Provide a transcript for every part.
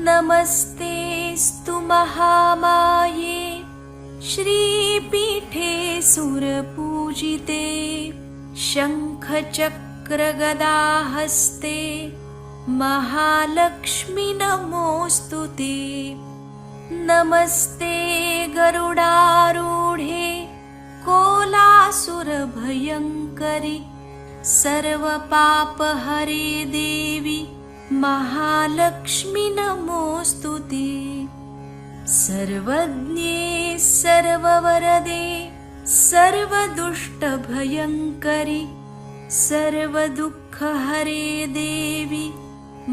नमस्तेऽस्तु महामाये श्रीपीठे सुरपूजिते शङ्खचक्रगदाहस्ते महालक्ष्मी नमोऽस्तु ते। नमस्ते गरुडारूढे कोलासुरभयङ्करि सर्वपापहरे देवी महालक्ष्मी नमोऽस्तु ते। सर्वज्ञे सर्ववरदे सर्वदुष्टभयङ्करि सर्वदुःखहरे देवी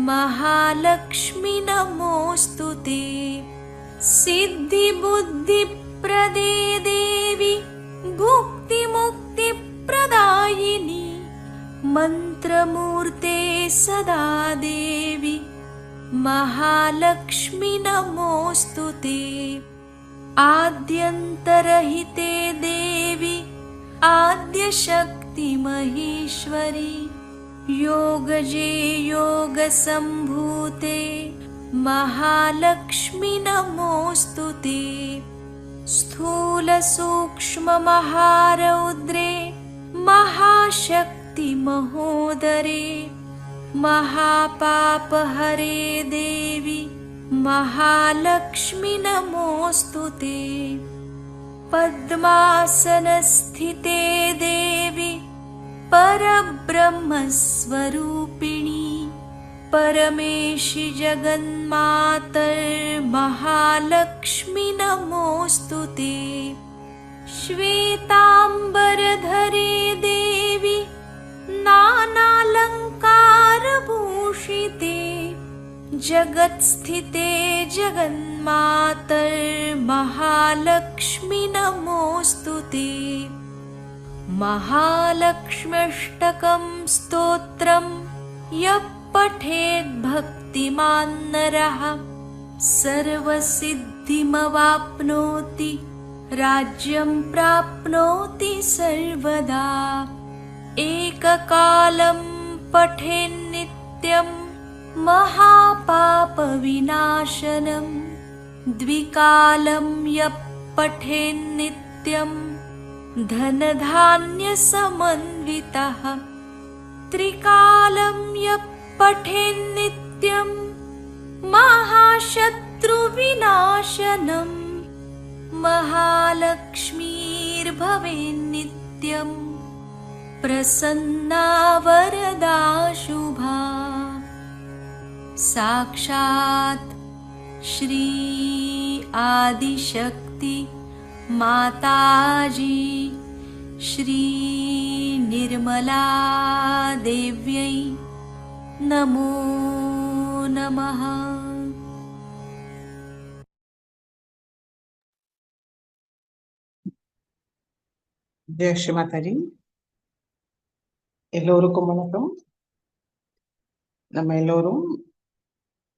महालक्ष्मी नमोऽस्तु ते। सिद्धिबुद्धिप्रदे देवी भुक्तिमुक्तिप्रदायिनी मन्त्रमूर्ते सदा देवी महालक्ष्मी नमोऽस्तु ते। आद्यन्तरहिते देवी आद्यशक्ति महेश्वरी योगजे योगसम्भूते महालक्ष्मी नमोऽस्तु ते। स्थूलसूक्ष्ममहारौद्रे महाशक्ति महोदरे महापापहरे देवी महालक्ष्मी नमोऽस्तु ते। पद्मासनस्थिते देवी परब्रह्मस्वरूपिणी परमेशि जगन्मातर्महालक्ष्मी नमोऽस्तु ते। श्वेताम्बरधरे देवी नानालङ्कारभूषिते जगत्स्थिते जगन्मातर्महालक्ष्मी नमोऽस्तु ते। महालक्ष्म्यष्टकं स्तोत्रं यः पठेद्भक्तिमान् नरः सर्वसिद्धिमवाप्नोति राज्यं प्राप्नोति सर्वदा। एककालं पठेन्नित्यं महापापविनाशनं द्विकालं यः पठेन्नित्यं धनधान्यसमन्वितः त्रिकालं यः पठेन्नित्यं महाशत्रुविनाशनं महालक्ष्मीर्भवेन्नित्यं प्रसन्ना वरदा शुभा। साक्षात् श्री आदिशक्ति माताजी श्री निर्मला देव्यै नमो नमः। जय श्री माताजी। எல்லோருக்கும் வணக்கம். நம்ம எல்லோரும்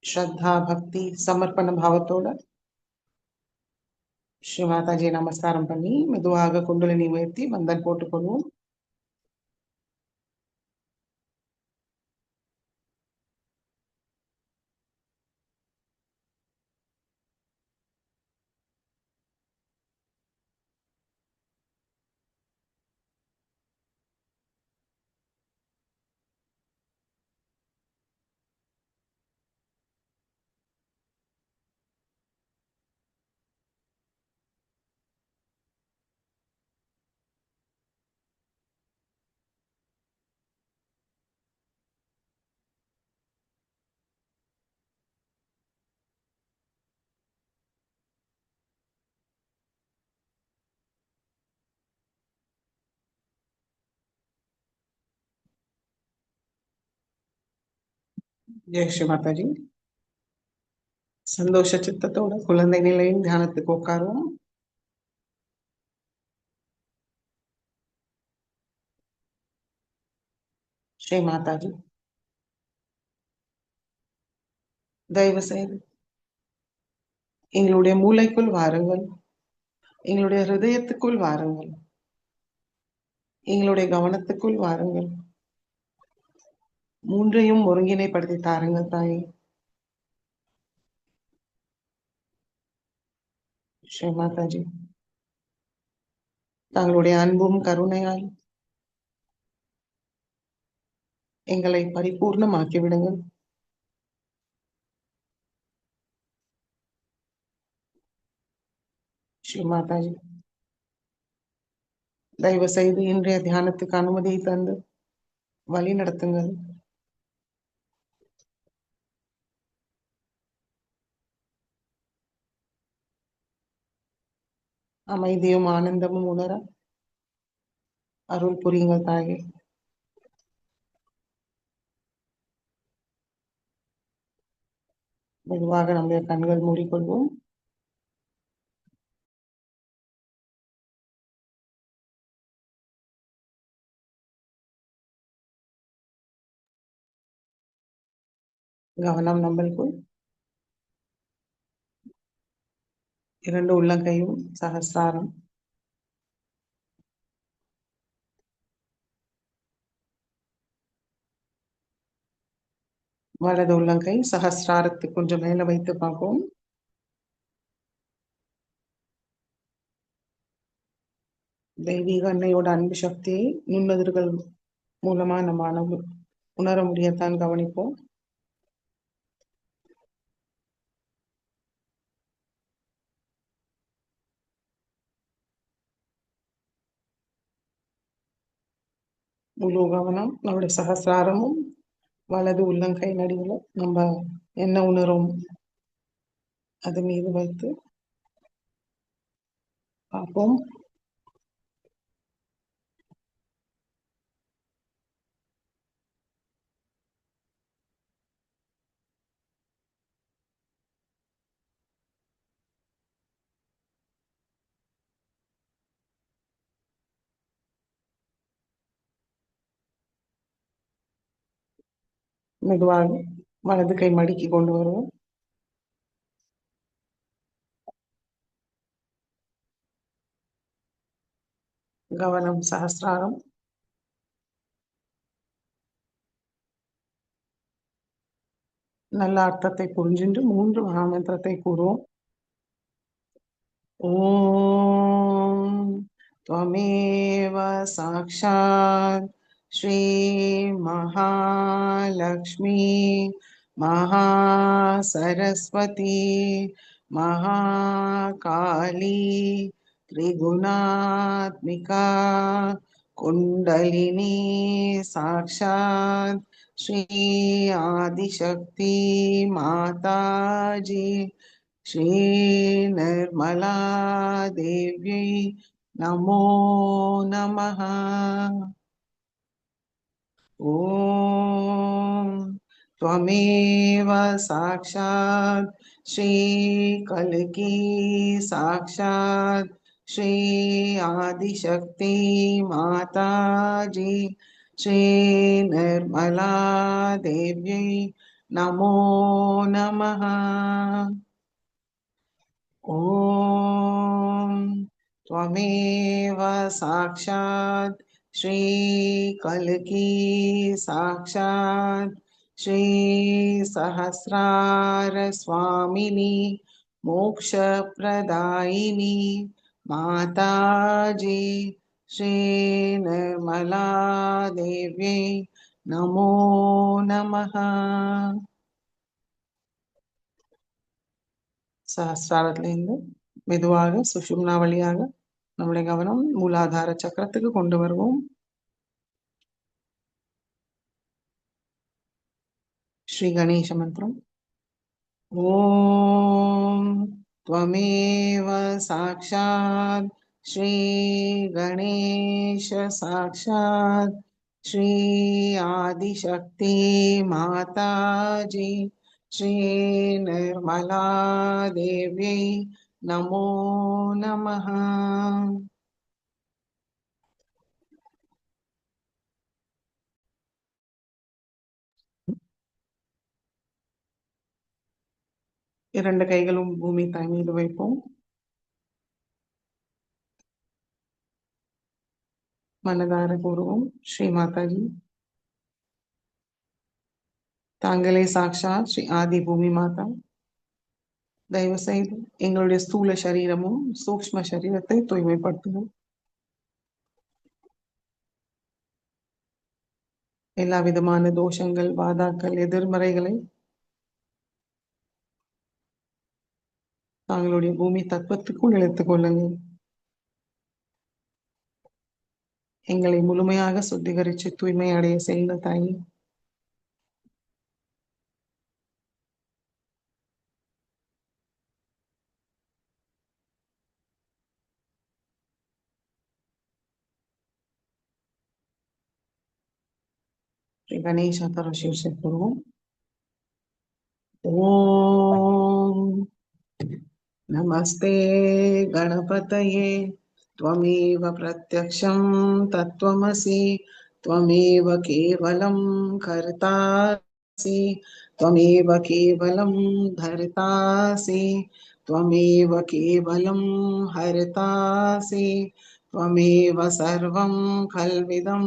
ஸ்ரத்தா பக்தி சமர்ப்பண பாவத்தோட ஸ்ரீ மாதாஜி நமஸ்காரம் பண்ணி மெதுவாக குண்டலினி உயர்த்தி வந்தன் போட்டுக்கொள்வோம். ஜெய் ஸ்ரீ மாதாஜி. சந்தோஷ சித்தத்தோட குழந்தை நிலையின் தியானத்துக்கு உட்காருவோம். ஸ்ரீ மாதாஜி, தயவு செய்து எங்களுடைய மூளைக்குள் வாருங்கள், எங்களுடைய ஹிருதயத்துக்குள் வாருங்கள், எங்களுடைய கவனத்துக்குள் வாருங்கள். மூன்றையும் ஒருங்கிணைப்படுத்தி தாருங்கள் தாயே. ஸ்ரீ மாதாஜி, தங்களுடைய அன்பும் கருணையால் எங்களை பரிபூர்ணமாக்கி விடுங்கள். ஸ்ரீ மாதாஜி, தயவு செய்து இன்றைய தியானத்துக்கு அனுமதியை தந்து வழி நடத்துங்கள். அமைதியும் ஆனந்தமும் உணர அருள் புரியுங்கள் தாயே. மெதுவாக நம்முடைய கண்கள் மூடிக்கொள்வோம். கவனம் நம்மளுக்குள். இரண்டு உள்ளங்கையும் சகஸ்ராரம். வலது உள்ளங்கை சகஸ்ராரத்துக்கு கொஞ்சம் மேல வைத்து பார்ப்போம். தெய்வீக அன்னையோட அன்பு சக்தியை நுண்ணுதிர்கள் மூலமா நம்ம உணர முடியத்தான் கவனிப்போம். முழு கவனம் நம்முடைய சகஸ்ராரமும் வலது உள்ளங்கை நடுவில் நம்ம என்ன உணரும் அது மீது வைத்து பார்ப்போம். மெதுவாக வலது கை மடிக்கி கொண்டு வருவோம். கவனம் சகஸ்ராரம். நல்ல அர்த்தத்தை புரிஞ்சுட்டு 3 மகாமந்திரத்தை கூறுவோம். ஓம் त्वमेव साक्षात् श्री महालक्ष्मी महासरस्वती महाकाली त्रिगुणात्मिका कुण्डलिनी साक्षात् श्री आदिशक्ति माताजी श्री निर्मला देव्यै नमो नमः। ॐ त्वमेव साक्षात् श्री कल्की साक्षात् श्री आदिशक्ति माताजी श्री निर्मला देव्यै नमो नमः। ॐ त्वमेव साक्षात् श्री कल्की साक्षात् श्री सहस्रार स्वामिनी मोक्षप्रदायिनी माताजी श्री निर्मला देव्यै नमो नमः। சஹஸ்ராரத்திலிருந்து மெதுவாக சுஷும்னா வழியாக நம்முடைய கவனம் மூலாதார சக்கரத்துக்கு கொண்டு வருவோம். ஸ்ரீ கணேச மந்திரம். ஓம் त्वमेव साक्षात् श्री गणेश साक्षात् श्री आदिशक्ति माताजी श्री निर्मला देव्यै नमो नमः। இரண்டு கைகளும் பூமி தாய் மீது வைப்போம். மனதார கூறுவோம். ஸ்ரீ மாதாஜி, தாங்களே சாக்ஷாத் ஸ்ரீ ஆதி பூமி மாதா. தயவு செய்து எங்களுடைய ஸ்தூல சரீரமும் சூக்ஷ்ம சரீரத்தை தூய்மைப்படுத்துவோம். எல்லா விதமான தோஷங்கள், வாதாக்கள், எதிர்மறைகளை தாங்களுடைய பூமி தத்துவத்துக்குள் இழுத்துக் கொள்ளுங்கள். எங்களை முழுமையாக சுத்திகரித்து தூய்மை அடைய செய்த தாயே, ஸ்ரீ கணேஷ தர சிவசக்திவோம். ஓம் நமஸ்தே गणपतये त्वमेव प्रत्यक्षं तत्त्वमसि त्वमेव केवलं कर्तासि त्वमेव केवलं धर्तासि त्वमेव केवलं हर्तासि त्वमेव सर्वं खल्विदं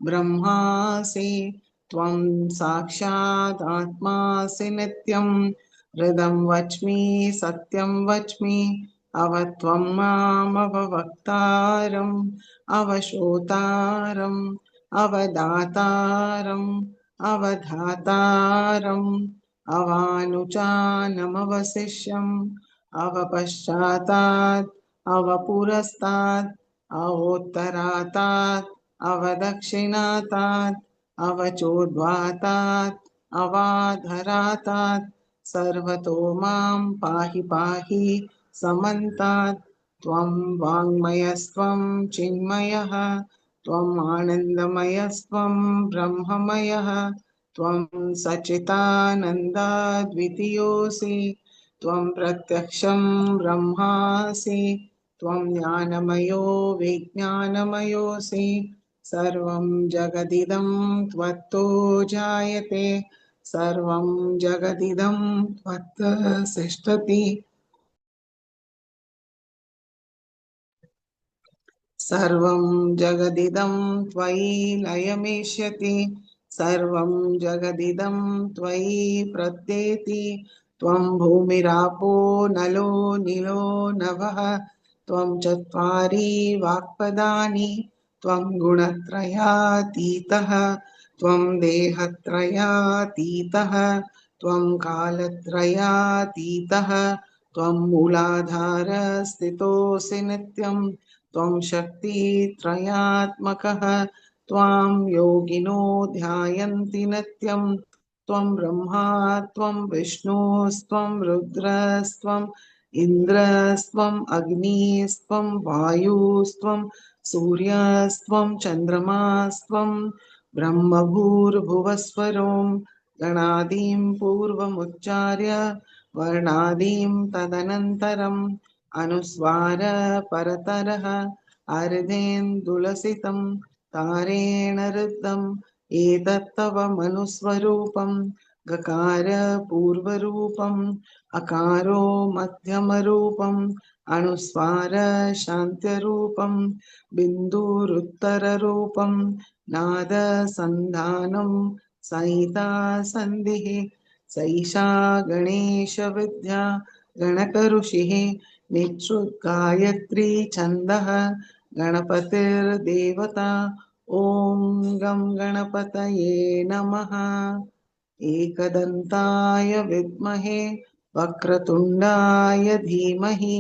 ब्रह्मासि त्वं साक्षात् आत्मासि नित्यं हृदं वच्मि सत्यं वच्मि अवत्वं मामवक्तारम् अवशोतारम् अवदातारम् अवधातारम् अवानुचानमवशिष्यम् अवपश्चातात् अवपुरस्तात् अवोत्तरातात् अवदक्षिणातात् अवचोद्वातात् अवाधरातात् सर्वतो मां पाहि पाहि समन्तात् त्वं वाङ्मयस्त्वं चिन्मयः त्वम् आनन्दमयस्त्वं ब्रह्ममयः त्वं सच्चिदानन्दाद्वितीयोऽसि त्वं प्रत्यक्षं ब्रह्मासि त्वं ज्ञानमयो विज्ञानमयोऽसि सर्वं जगदिदं त्वत्तो जायते सर्वं जगदिदं त्वत्तः तिष्ठति सर्वं जगदिदं त्वयि लयमेष्यति सर्वं जगदिदं त्वयि प्रत्येति त्वं भूमिरापो नलो नीलो नभः त्वं चत्वारि वाक्पदानि त्वं गुणत्रयातीतः त्वं देहत्रयातीतः त्वं कालत्रयातीतः त्वं मूलाधारस्थितोऽसि नित्यं त्वं शक्तित्रयात्मकः त्वां योगिनो ध्यायन्ति नित्यं त्वं ब्रह्मा त्वं विष्णुस्त्वं रुद्रस्त्वम् इन्द्रस्त्वम् अग्निस्त्वं वायुस्त्वं सूर्यस्त्वं चन्द्रमास्त्वं ब्रह्मभूर्भुवस्वरों गणादीं पूर्वमुच्चार्य वर्णादीं तदनन्तरम् अनुस्वार परतरः अर्धेन्दुलसितं तारेण रुद्धम् एतत्तव मनुस्वरूपं गकार पूर्वरूपम् अकारो मध्यमरूपम् अनुस्वार शान्त्यरूपम् बिन्दुरुत्तररूपम् नाद सन्धानं संहिता सन्धिः सैषा गणेश विद्या गणकऋषिः निःश्रुतगायत्री छन्दः गणपतिर्देवता ॐ गं गणपतये नमः। एकदन्ताय विद्महे वक्रतुण्डाय धीमहि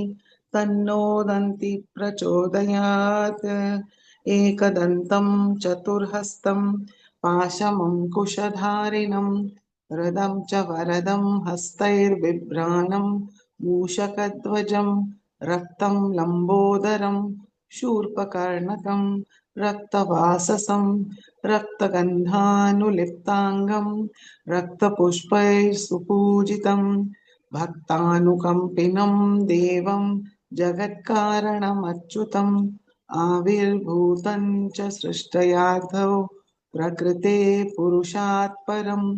तन्नो दन्ति प्रचोदयात् एकदन्तं चतुर्हस्तं पाशमङ्कुशधारिणं वरदं च वरदं हस्तैर्बिभ्राणं मूषकध्वजं रक्तं लम्बोदरं शूर्पकर्णकं रक्तवाससं रक्तगन्धानुलिप्ताङ्गं रक्तपुष्पैः सुपूजितं भक्तानुकम्पिनं देवं जगत्कारणमच्युतम् आविर्भूतं च सृष्टयार्थौ प्रकृते पुरुषात् परम्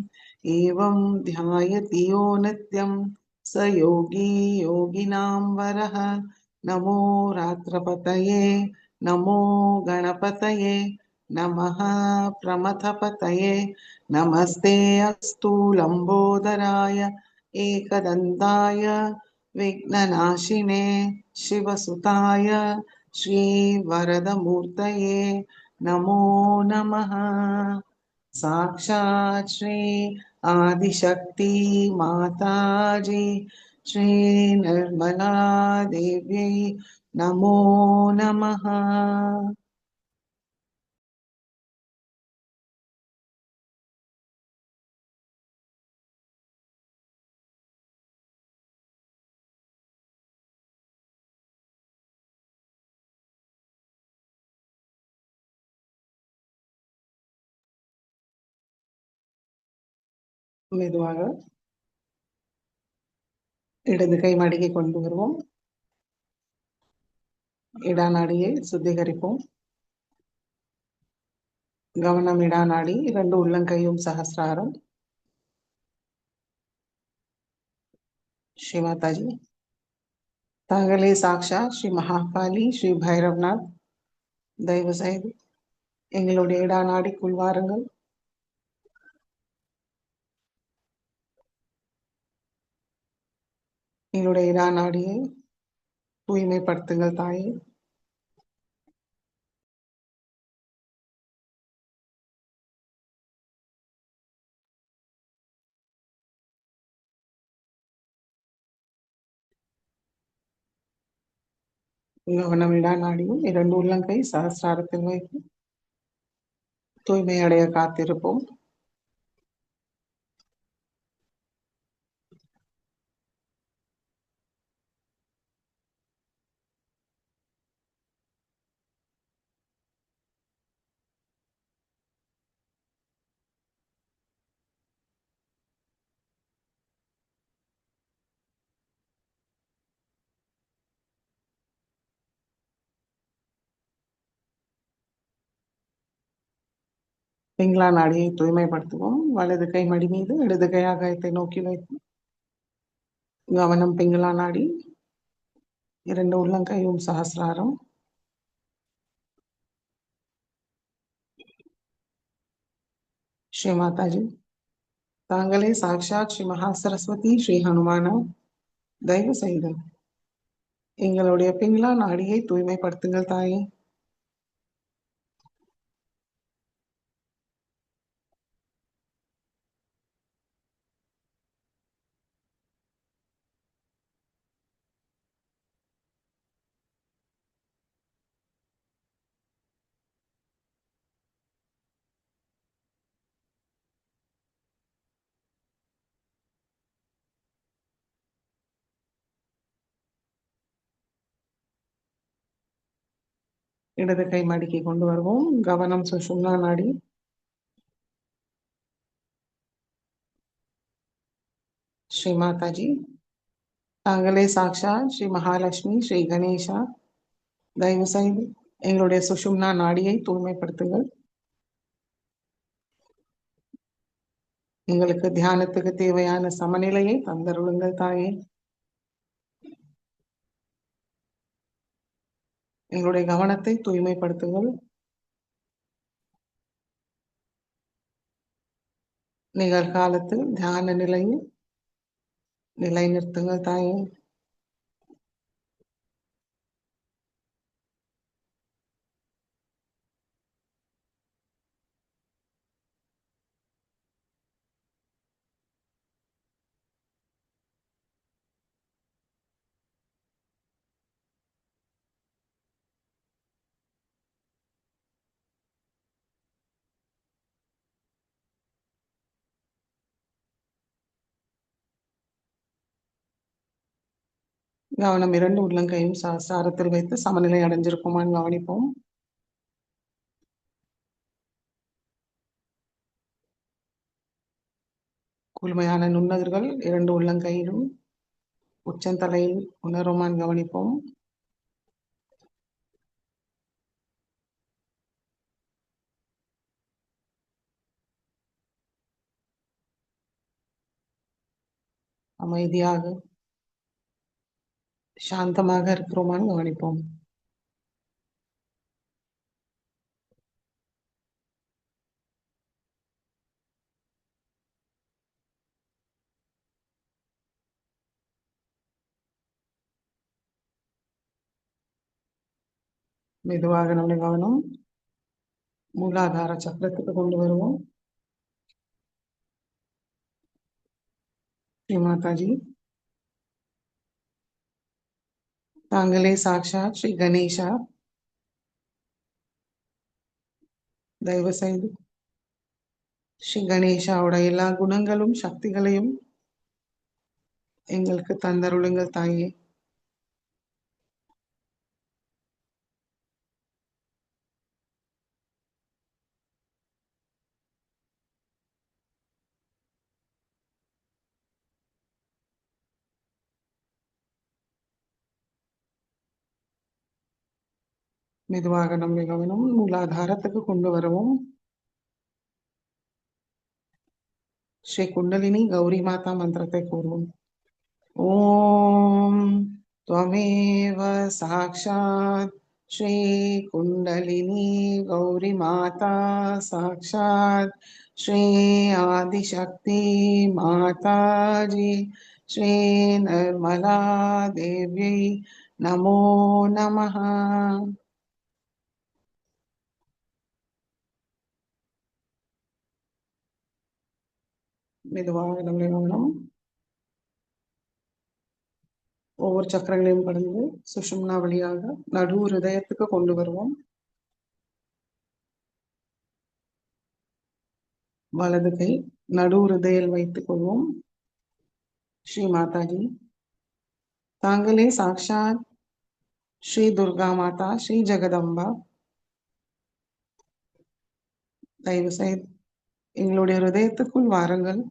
एवं ध्यायति यो नित्यं स योगी योगिनां वरः। नमो रात्रपतये नमो गणपतये नमः प्रमथपतये नमस्ते अस्तु लम्बोदराय एकदन्ताय विघ्ननाशिने शिवसुताय श्रीवरदमूर्तये नमो नमः। साक्षात् श्री आदिशक्ति माताजी श्री निर्मला देव्यै नमो नमः। மெதுவாக இடது கை மடக்கி கொண்டு வருவோம். இடாநாடியை சுத்திகரிப்போம். கவனம் இடாநாடி, இரண்டு உள்ளங்கையும் சகசிராரம். ஸ்ரீ மாதாஜி. தாங்களே சாக்ஷா ஸ்ரீ மகாகாளி ஸ்ரீ பைரவ்நாத், தயவு செய்து எங்களுடைய இடாநாடிக்குள் வாருங்கள். எங்களுடைய இடாநாடியை தூய்மைப்படுத்துங்கள் தாயே. கவனம் இடாநாடியும் இரண்டு உள்ளங்கை சகசிராரத்தில் வைத்து தூய்மை அடைய காத்திருப்போம். பிங்களா நாடியை தூய்மைப்படுத்துவோம். வலது கை மடி மீது இடது கை ஆகாயத்தை நோக்கி வைத்து கவனம் பிங்களா நாடி, இரண்டு உள்ளங்கையும் சகசிராரம். ஸ்ரீ மாதாஜி. தாங்களே சாக்ஷாத் ஸ்ரீ மகா சரஸ்வதி ஸ்ரீ ஹனுமானா, தயவு செய்து எங்களுடைய பிங்களா நாடியை தூய்மைப்படுத்துங்கள் தாயே. இடது கை மடிக்கி கொண்டு வருவோம். கவனம் சுஷும்னா நாடி. ஸ்ரீ மாதாஜி. தாங்களே சாக்ஷாத் ஸ்ரீ மகாலட்சுமி ஸ்ரீ கணேஷா, தயவு செய்து எங்களுடைய சுஷும்னா நாடியை தூய்மைப்படுத்துங்கள். எங்களுக்கு தியானத்துக்கு தேவையான சமநிலையை தந்தருளுங்கள் தாயே. எங்களுடைய கவனத்தை தூய்மைப்படுத்துங்கள். நிகழ்காலத்தில் தியான நிலையில் நிலைநிறுத்துங்கள் தாயே. கவனம் இரண்டு உள்ளங்கையும் சகசிராரத்தில் வைத்து சமநிலை அடைஞ்சிருக்குமான்னு கவனிப்போம். குளுமையான நுண்ணதிர்கள் இரண்டு உள்ளங்கையிலும் உச்சந்தலையில் உணருமான்னு கவனிப்போம். அமைதியாக சாந்தமாக இருக்கிறோமான்னு கவனிப்போம். மெதுவாக நம்முடைய கவனம் மூலாதார சக்கரத்துக்கு கொண்டு வருவோம். ஸ்ரீ மாதாஜி, தாங்களே சாக்ஷாத் ஸ்ரீ கணேஷா. தயவு செய்து ஸ்ரீ கணேஷாவோட எல்லா குணங்களும் சக்திகளையும் எங்களுக்கு தந்தருளுங்கள் தாயே. மெதுவாக நம்முடைய கவனம் மூலாதாரத்துக்கு கொண்டு வருவோம். ஸ்ரீ குண்டலினி கௌரி மாதா மந்திரத்தை கூறுவோம். ஓம் त्वमेव साक्षात् श्री कुंडलिनी गौरी माता साक्षात् श्री आदिशक्ति माता जी श्री निर्मला देव्यै नमो नमः. மெதுவாக நம்முடைய கவனம் ஒவ்வொரு சக்கரங்களையும் கடந்து சுஷும்னா வழியாக நடு ஹிருதயத்துக்கு கொண்டு வருவோம். வலது கை நடு ஹிருதயில் வைத்துக் கொள்வோம். ஸ்ரீ மாதாஜி, தாங்களே சாக்ஷாத் ஸ்ரீ துர்கா மாதா ஸ்ரீ ஜெகதம்பா. தயவு செய்து எங்களுடைய ஹிருதயத்துக்குள் வாருங்கள்.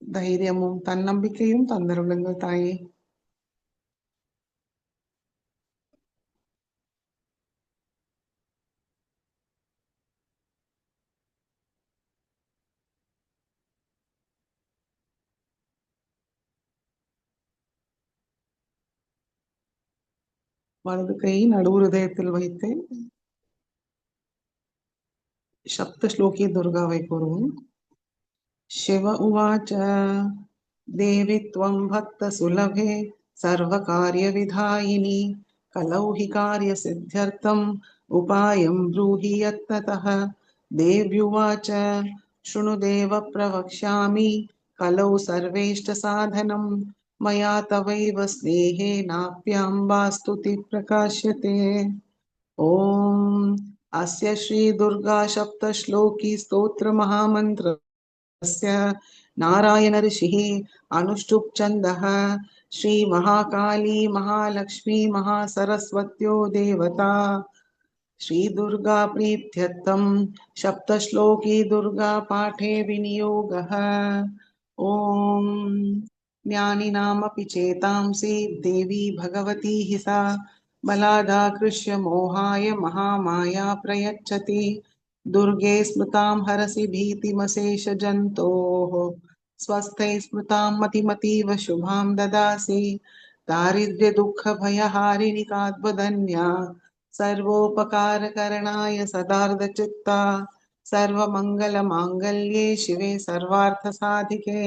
தைரியமும் தன்னம்பிக்கையும் தந்தருளுங்கள் தாயே. வலது கை நடு ஹிருதயத்தில் வைத்து சப்த ஸ்லோகி துர்காவை கூறுவோம். शिव उवाच देवि त्वं भक्तसुलभे सर्वकार्यविधायिनि कलौ हि कार्यसिद्ध्यर्थम् उपायं ब्रूहि यत्नतः. देव्युवाच शृणु देव प्रवक्ष्यामि कलौ सर्वेष्टसाधनं मया तवैव स्नेहेनाप्याम्बास्तुति प्रकाश्यते. ॐ अस्य श्रीदुर्गा सप्तश्लोकी स्तोत्रमहामन्त्र नारायण ऋषिः अनुष्टुप् छन्दः श्री महाकाली महालक्ष्मी महासरस्वत्यो देवता श्री दुर्गा प्रीत्यर्थं सप्तश्लोकी दुर्गा पाठे विनियोगः. ॐ ज्ञानिनामपि चेतांसि देवी भगवती हि सा बलादाकृष्य मोहाय महामाया प्रयच्छति. दुर्गे स्मृतां हरसि भीतिमशेषजन्तोः स्वस्थै स्मृतां मतिमतीव शुभां ददासि. दारिद्र्यदुःखभयहारिणि कात्वदन्या सर्वोपकारकरणाय सदार्धचित्ता सर्वमङ्गलमाङ्गल्ये शिवे सर्वार्थसाधिके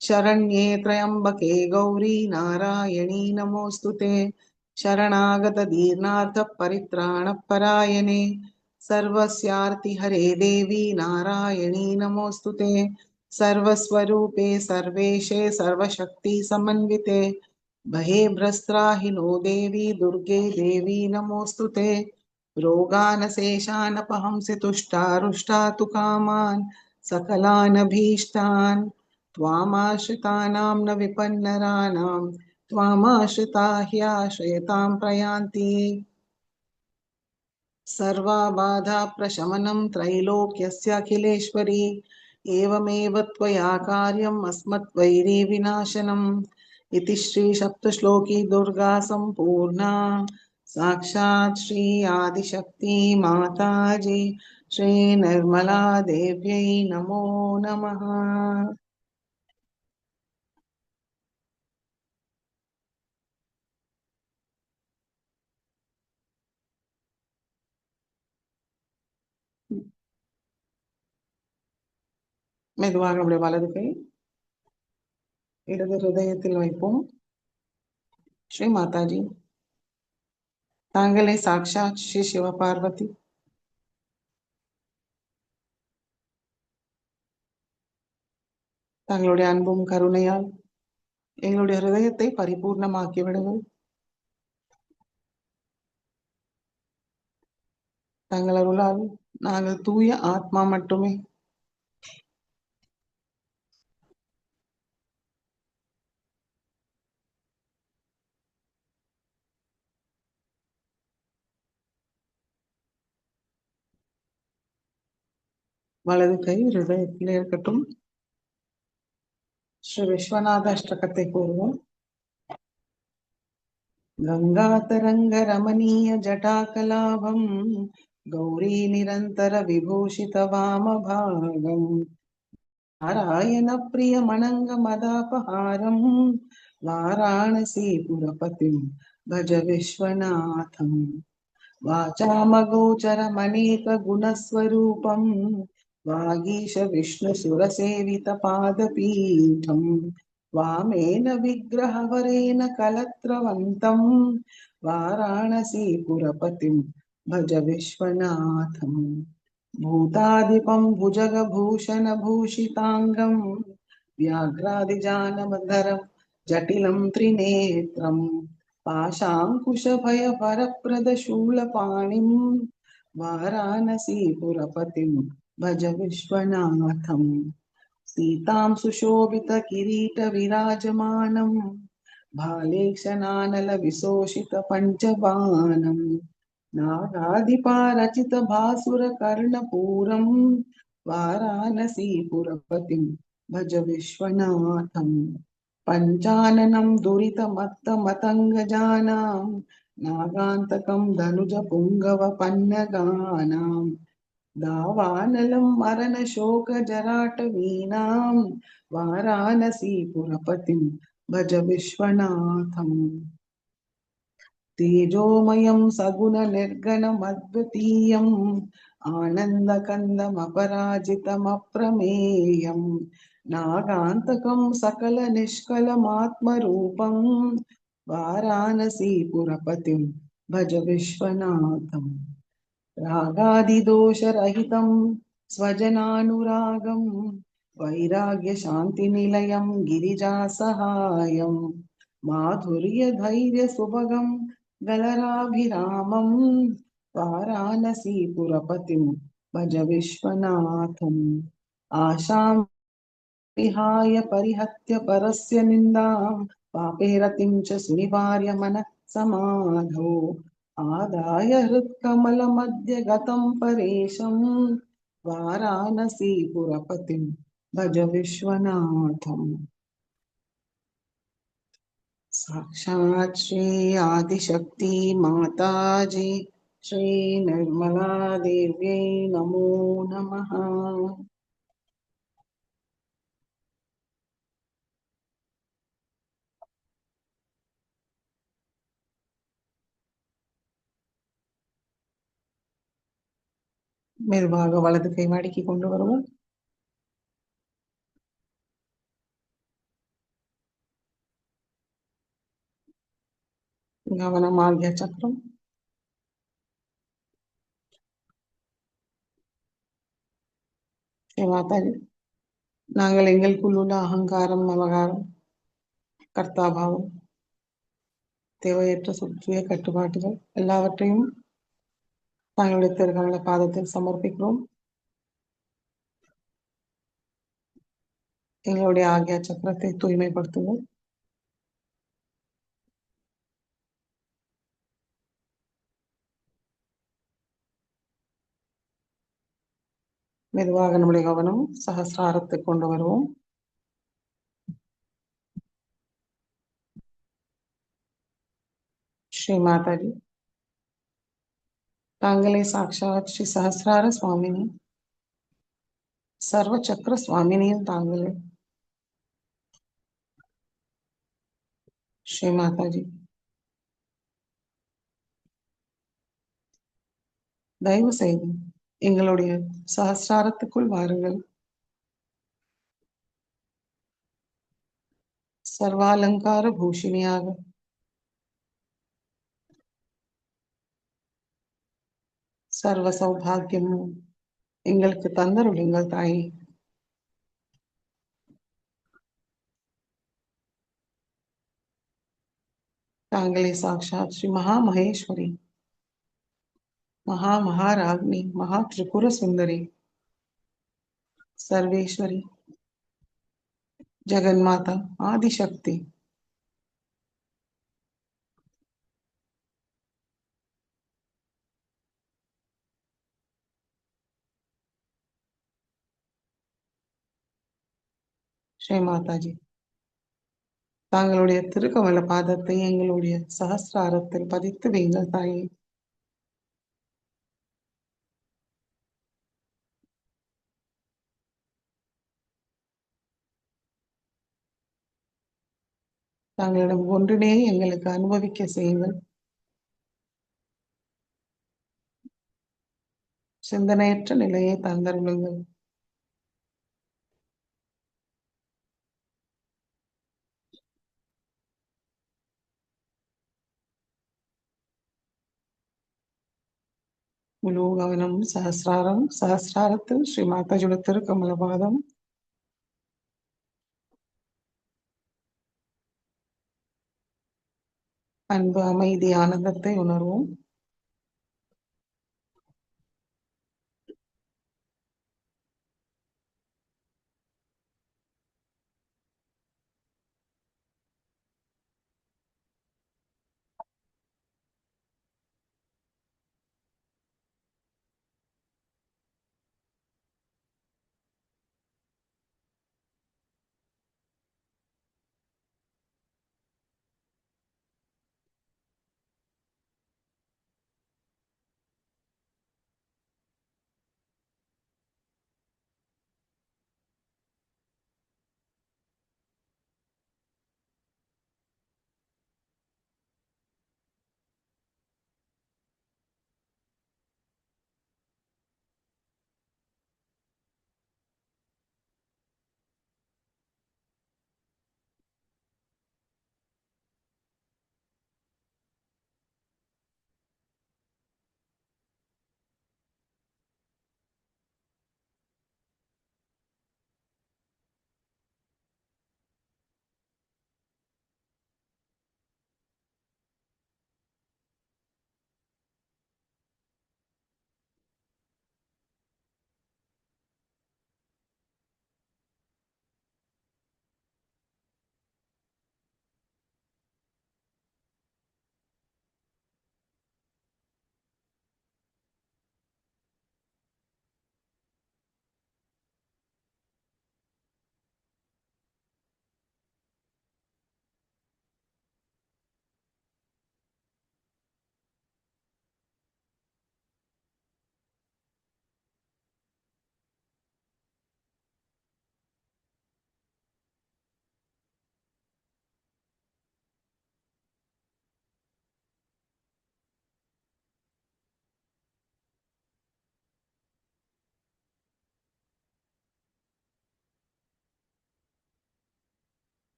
शरण्ये त्र्यम्बके गौरी नारायणी नमोऽस्तुते. शरणागतदीर्णार्थपरित्राणपरायणे सर्वस्यार्ति हरे देवी नारायणी नमोऽस्तुते. सर्वस्वरूपे सर्वेशे सर्वशक्ति समन्विते भयेभ्रस्त्राहिनो देवी दुर्गे देवी नमोऽस्तुते. रोगानशेषानपहंसि तुष्टारुष्टातु कामान् सकलानभीष्टान् त्वामाश्रितानां न विपन्नराणां त्वामाश्रिता ह्याश्रयतां प्रयान्ति. सर्वाबाधाप्रशमनं त्रैलोक्यस्याखिलेश्वरी एवमेव त्वया कार्यम् अस्मद्वैरीविनाशनम् इति श्री सप्तश्लोकी दुर्गा सम्पूर्णा. साक्षात् श्री आदिशक्ति माताजी श्री निर्मला देव्यै नमो नमः. மெதுவாக நம்முடைய வலது கை இடது ஹிருதயத்தில் வைப்போம். ஸ்ரீ மாதாஜி, தாங்களே சாக்ஷாத் ஸ்ரீ சிவபார்வதி. தங்களுடைய அன்பும் கருணையால் எங்களுடைய ஹிருதயத்தை பரிபூர்ணமாக்கி விடுங்கள். தங்கள் அருளால் நாங்கள் தூய ஆத்மா மட்டுமே. வலது கை ஹிருதயத்தில் இருக்கட்டும். ஸ்ரீ விஸ்வநாத அஷ்டகத்தை கூறுவோம். गंगातरंग रमणीय जटाकलाभं गौरी निरंतर विभूषित वामभागं नारायण प्रिय मनंग मदापहारं वाराणसीपुरपतिं भज विश्वनाथं वाचामगोचरमनेक गुणस्वरूपं वागीश विष्णुसुरसेवितपादपीठं वामेन विग्रहवरेण कलत्रवन्तं वाराणसीपुरपतिं भज विश्वनाथं भूताधिपं भुजगभूषणभूषिताङ्गं व्याघ्रादिजानमधरं जटिलं त्रिनेत्रं पाशाङ्कुशभयभरप्रदशूलपाणिं वाराणसीपुरपतिं भज विश्वनाथं सीतां सुशोभितकिरीटविराजमानं भालेक्षनानलविशोषितपञ्चबाणं नागाधिपारचितभासुरकर्णपूरं वाराणसीपुरपतिं भज विश्वनाथं पञ्चाननं दुरितमत्तमतङ्गजानां नागान्तकं धनुजपुङ्गवपन्नगानां दावानलं मरणशोकजराटवीनां वाराणसीपुरपतिं भज विश्वनाथं तेजोमयं सगुणनिर्गणमद्वितीयम् आनन्दकन्दमपराजितमप्रमेयं नागान्तकं सकलनिष्कलमात्मरूपं वाराणसीपुरपतिं भज विश्वनाथं रागादिदोषरहितं स्वजनानुरागं वैराग्यशान्तिनिलयं गिरिजासहायं माधुर्यधैर्यसुभगं गलराभिरामं वाराणसीपुरपतिं भज विश्वनाथम् आशां विहाय परिहत्य परस्य निन्दां पापे रतिं च सुनिवार्य मनः समाधौ आदाय हृत्कमलमध्य गतं परेशं वाराणसीपुरपतिं भज विश्वनाथम् साक्षात् श्री आदिशक्ति माताजी श्री निर्मला देव्यै नमो नमः. மெதுவாக வலது கை மடக்கி கொண்டு வருவோம். கவனம் ஆக்ஞா சக்கரம். மாதாஜி, நாங்கள் எங்களுக்குள் உள்ள அகங்காரம், மமகாரம், கர்த்தாபாவம், தேவையற்ற சுற்றிய கட்டுப்பாட்டுகள் எல்லாவற்றையும் தங்களுடைய திருக்கமல பாதத்தில் சமர்ப்பிக்கிறோம். எங்களுடைய ஆக்ஞா சக்கரத்தை தூய்மைப்படுத்துவோம். மெதுவாக நம்முடைய கவனம் சகசிராரத்தை கொண்டு வருவோம். ஸ்ரீ மாதாஜி, தாங்களே சாட்சாத் ஸ்ரீ சஹசிரார சுவாமினி, சர்வ சக்கர சுவாமினியும் தாங்களே. ஸ்ரீ மாதாஜி, தயவு செய்து எங்களுடைய சஹசிராரத்துக்குள் வாருங்கள். சர்வாலங்கார பூஷிணியாக சர்வ சௌபாகியமும் எங்களுக்கு தந்தருளுங்கள் தாயே. தாங்களே சாக்ஷாத் ஸ்ரீ மகா மகேஸ்வரி, மகா மகாராக்னி, மகா திரிபுர சுந்தரி, சர்வேஸ்வரி, ஜெகன்மாதா, ஆதிசக்தி. ஸ்ரீ மாதாஜி, தாங்களுடைய திருக்கமல பாதத்தை எங்களுடைய சகஸ்ராரத்தில் பதித்து வைங்கள் தாயே. தாங்களிடம் ஒன்றினை எங்களுக்கு அனுபவிக்க செய்யுங்கள். சிந்தனையற்ற நிலையை தந்தருளுங்கள். முழு கவனம் சகஸ்ராரம், சகஸ்ராரத்தில் ஸ்ரீ மாதாஜியோட திருக்கமல பாதம். அன்பு, அமைதி, ஆனந்தத்தை உணர்வோம்.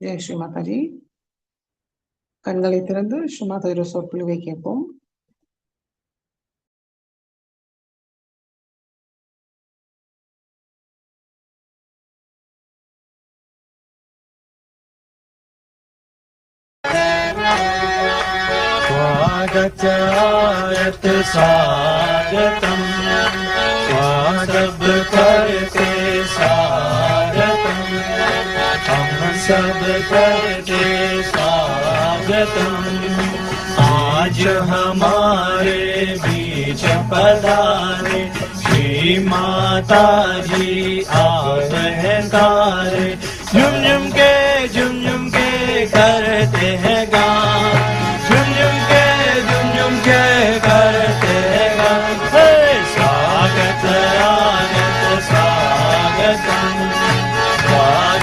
ஜெய் ஸ்ரீ மாதாஜி. கண்களை திறந்து ஸ்ரீ மாதாஜியோட சொற்பொழிவை கேட்போம். स्वागत स्वागतम् स्वागत करते स्वागतम् हम सब करते स्वागतम् आज हमारे बीच पधारे श्री माता जी आप हैं तारे झुम झुम के करते हैं गान झुम झुम के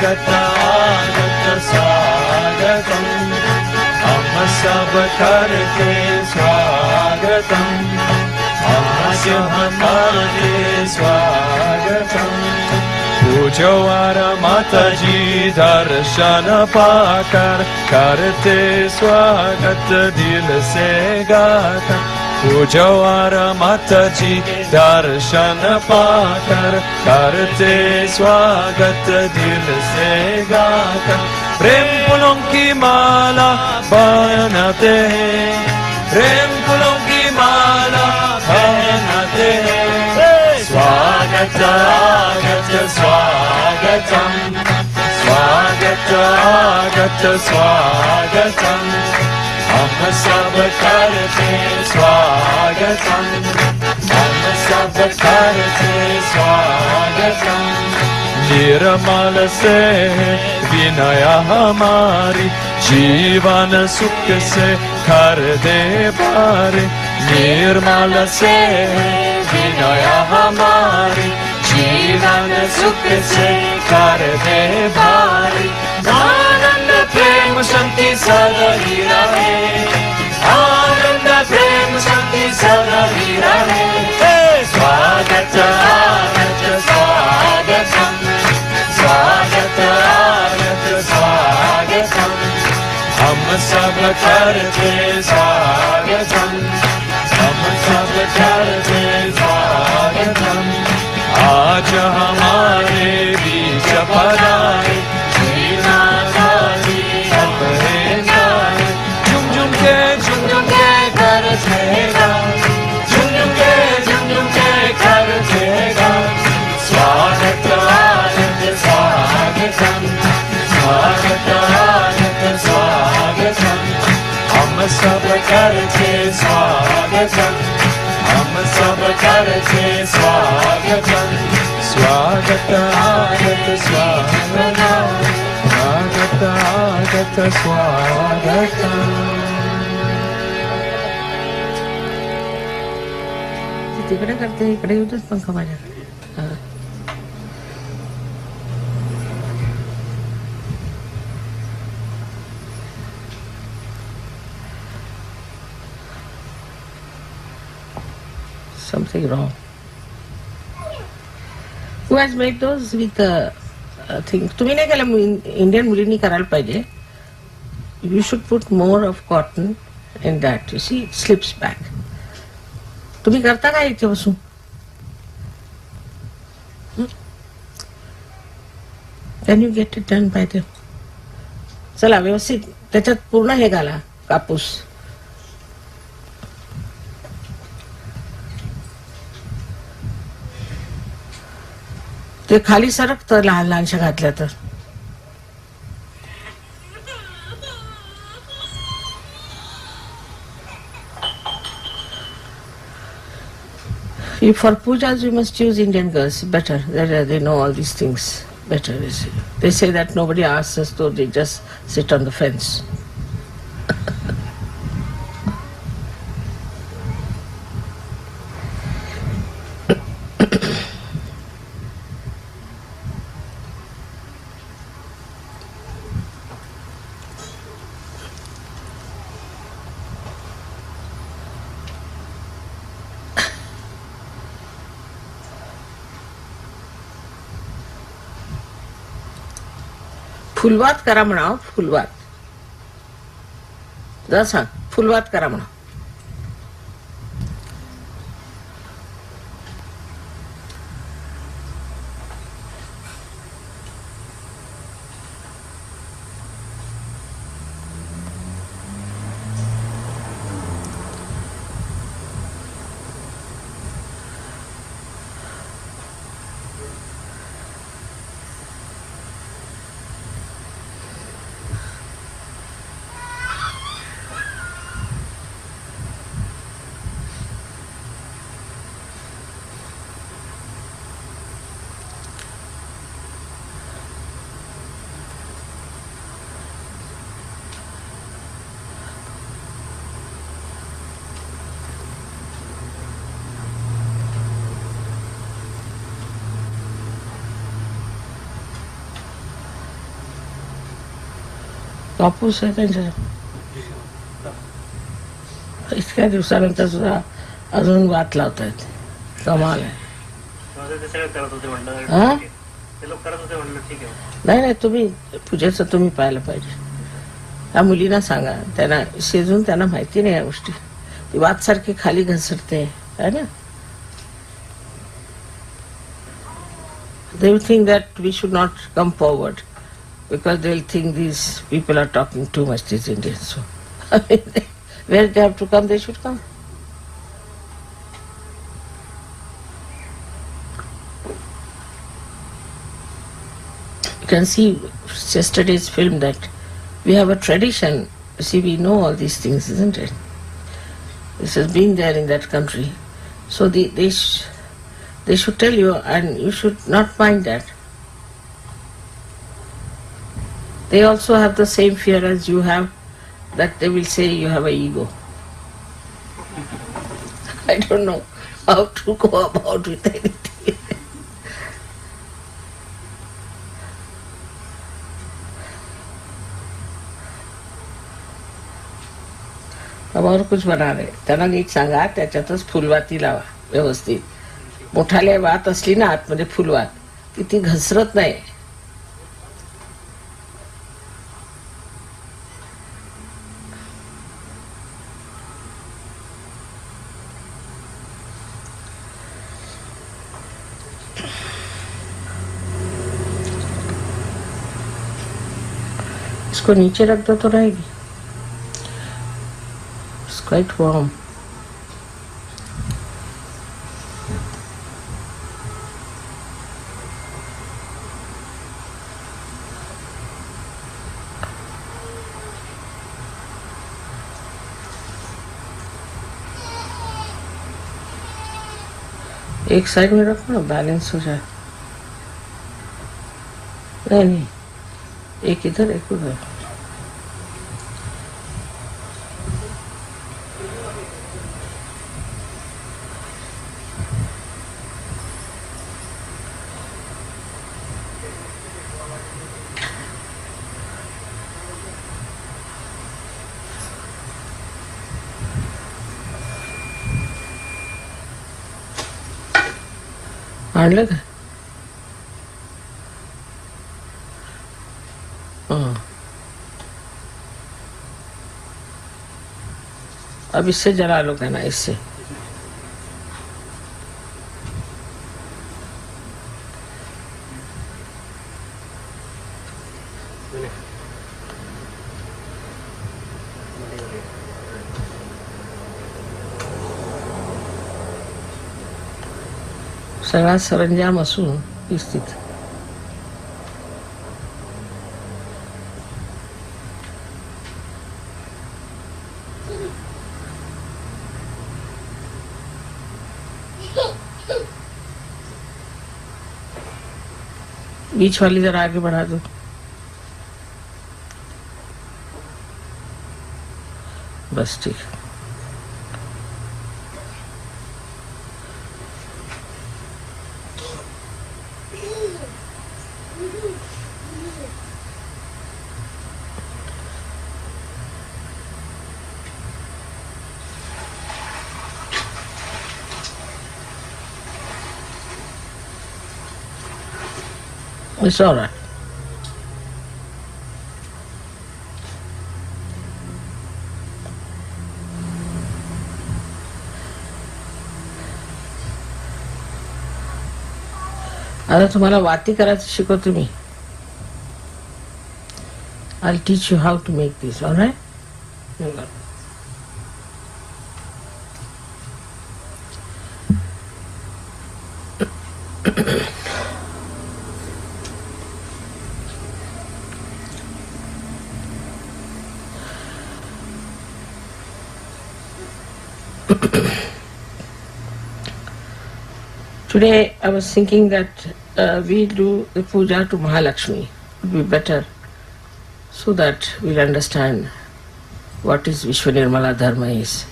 स्वागत आगत स्वागतम हम सब करते स्वागतम आज हमारे स्वागतम पूजवार माताजी दर्शन पाकर करते स्वागत दिल से गाकर पूजवार माताजी दर्शन पाकर करते स्वागत दिल से गाकर प्रेम फूलों की माला पहनाते हैं प्रेम फूलों की माला पहनाते हैं स्वागत आगत स्वागतम स्वागत आगत स्वागतम हम सब करते स्वागतम हम सब करते स्वागतम निर्मल से विनय हमारी जीवन सुख से कर दे पारे निर्मल से विनय हमारी जीवन सुख से कर दे पारे आनंद प्रेम शांति सदा ही रहे आनंद प्रेम शांति सदा ही रहे स्वागत आगत स्वागतम स्वागत आगत स्वागतम हम सब करते स्वागतम हम सब करते स्वागतम आज हमारे बीच पधारे झुम झुम के करतेगा झुम झुम के करतेगा स्वागत आगत स्वागतम स्वागत आगत स्वागतम हम सब करते स्वागतम हम सब करते स्वागतम स्वागत आगत स्वागतम स्वागत आगत स्वागतम तिकडे करते इकडे येऊनच पंखा माझ्या something wrong. Who has made those with the thing? तुम्ही नाही केलं इंडियन मुलींनी करायला पाहिजे. You should put more of cotton in that. You see, it slips back. तुम्ही करता का इथे बसून? Then you get it done by them. चला व्यवस्थित त्याच्यात पूर्ण हे घाला कापूस. ते खाली सरकतं लहान लहानशा घातल्या तर for pujas we must choose Indian girls better. They know all these things better. They say that nobody asks us, so they just sit on the fence. फुलवात करा म्हणाव फुलवात जा सांग फुलवात करा म्हणा कापूस आहे त्यांच्या इतक्या दिवसानंतर सुद्धा अजून वाट लावतायत. कमाल आहे. हा? नाही नाही, तुम्ही पूजेचं तुम्ही पाहायला पाहिजे. त्या मुलींना सांगा, त्यांना शेजून त्यांना माहिती नाही या गोष्टी. ती वात सारखी खाली घसरते है ना. They will think that we should not come forward because they will think these people are talking too much, these Indians. So, where they have to come, they should come. You can see yesterday's film that we have a tradition. You see, we know all these things, isn't it? This has been there in that country. So they should tell you, and you should not mind that. They also have the same fear as you have, that they will say you have an ego. I don't know how to go about with anything. अब और कुछ बना रहे, त्यांना NEET सांगा, त्याच्यातच फुलवाती लावा व्यवस्थित. मोठाले वात असली ना आतमध्ये फुलवात, की ती घसरत नाही. इसको नीचे रख दो तो रहेगी. It's quite warm. एक साइड में रखो ना, बैलेंस हो जाए. नहीं नहीं, एक इधर एक उधर. आणलं का? अब इससे जला लो कहना, इससे. सगळा सरंजाम असून स्थित. बीच वाली जरा आगे बढ़ा दो. बस ठीक. It's all right. आता तुम्हाला वाती करायचं शिकवतो मी. I'll teach you how to make this, all right? Today I was thinking that we do the puja to Mahalakshmi. It would be better so that we'll understand what is Vishwanirmala Dharma is.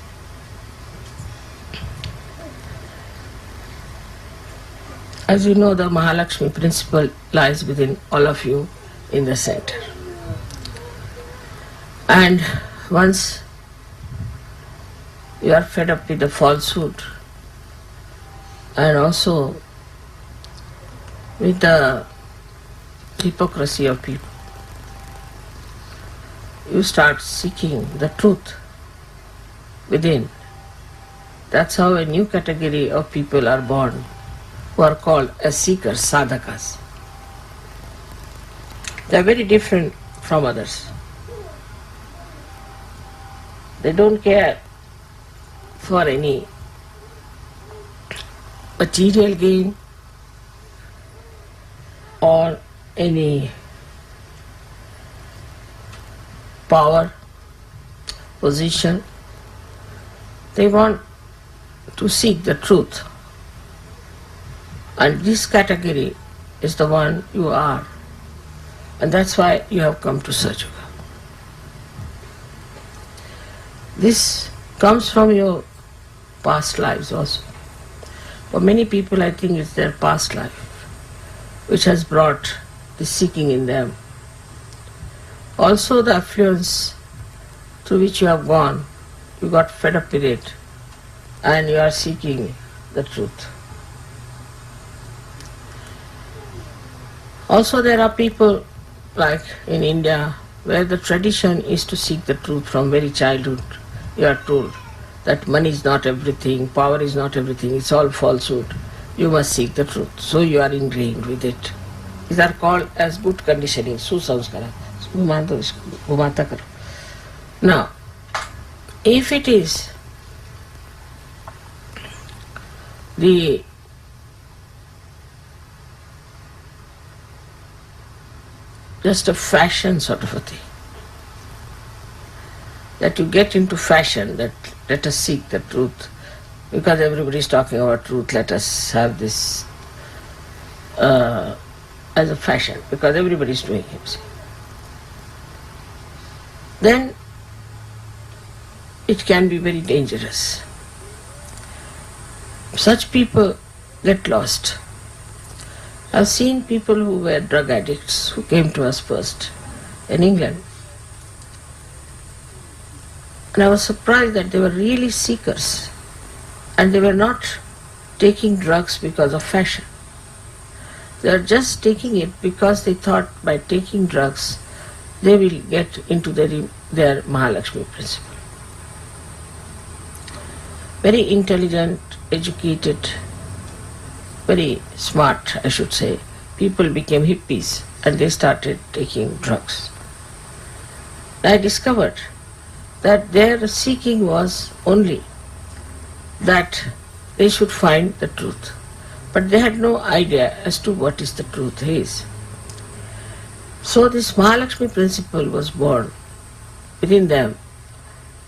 As you know, the Mahalakshmi principle lies within all of you in the center. And once you are fed up with the falsehood and also with the hypocrisy of people, you start seeking the truth within. That's how a new category of people are born, who are called as seekers, sadhakas. They are very different from others. They don't care for any material gain or any power, position. They want to seek the truth. And this category is the one you are. And that's why you have come to Sahaja Yoga. This comes from your past lives also. For many people, I think it's their past life which has brought this seeking in them. Also the affluence through which you have gone, you got fed up with it and you are seeking the truth. Also there are people like in India where the tradition is to seek the truth from very childhood. You are told that money is not everything, power is not everything, it's all falsehood. You must seek the truth. So you are ingrained with it. These are called as good conditioning, susamskara. Now, if it is the just a fashion sort of a thing, that you get into fashion, that let us seek the truth, because everybody is talking about truth, let us have this as a fashion, because everybody is doing it. Then it can be very dangerous. Such people get lost. I've seen people who were drug addicts who came to us first in England. And I was surprised that they were really seekers and they were not taking drugs because of fashion. They are just taking it because they thought by taking drugs they will get into their Mahalakshmi principle. Very intelligent, educated, very smart, I should say, people became hippies and they started taking drugs. I discovered that their seeking was only that they should find the truth. But they had no idea as to what is the truth is. So this Mahalakshmi principle was born within them,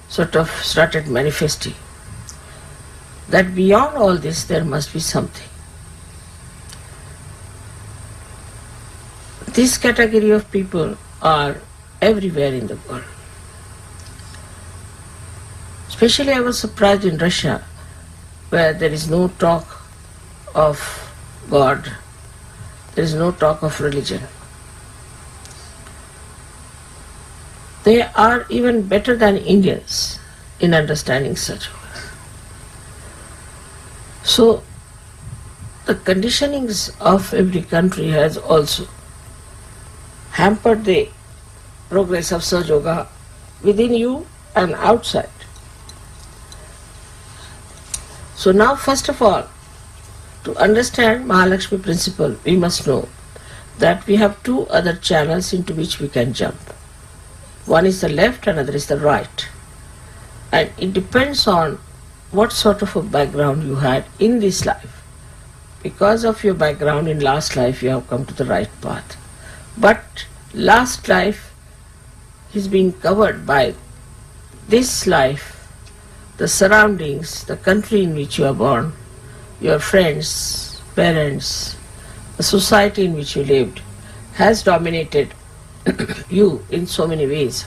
sort of started manifesting, that beyond all this there must be something. This category of people are everywhere in the world. Especially I was surprised in Russia, where there is no talk of God, there is no talk of religion. They are even better than Indians in understanding such. So the conditionings of every country has also hampered the progress of Sahaja Yoga within you and outside. So now first of all, to understand Mahalakshmi principle, we must know that we have two other channels into which we can jump. One is the left, another is the right. And it depends on what sort of a background you had in this life. Because of your background in last life, you have come to the right path. But last life is being covered by this life, the surroundings, the country in which you are born, your friends, parents, the society in which you lived has dominated you in so many ways